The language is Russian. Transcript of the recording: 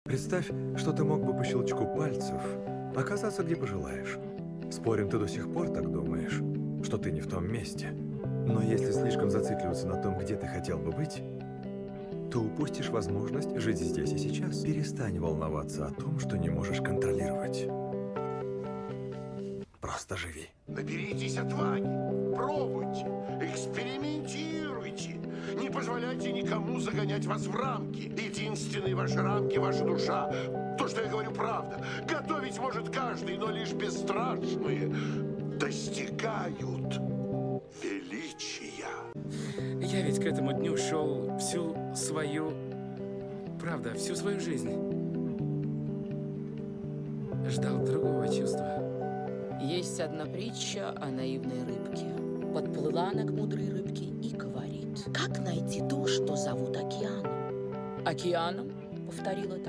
Представь, что ты мог бы по щелчку пальцев оказаться где пожелаешь. Спорим, ты до сих пор так думаешь, что ты не в том месте. Но если слишком зацикливаться на том, где ты хотел бы быть, то упустишь возможность жить здесь и сейчас. Перестань волноваться о том, что не можешь контролировать. Просто живи. Наберитесь отваги, пробуйте, экспериментируйте. Не позволяйте никому загонять вас в рамки. Единственные ваши рамки — ваша душа. То, что я говорю, правда. Готовить может каждый, но лишь бесстрашные достигают величия. Я ведь к этому дню шел всю свою жизнь. Ждал другого чувства. Есть одна притча о наивной рыбке. Подплыла она к мудрой рыбке и говорит: как найти то, что зовут океаном? Океаном, повторила та.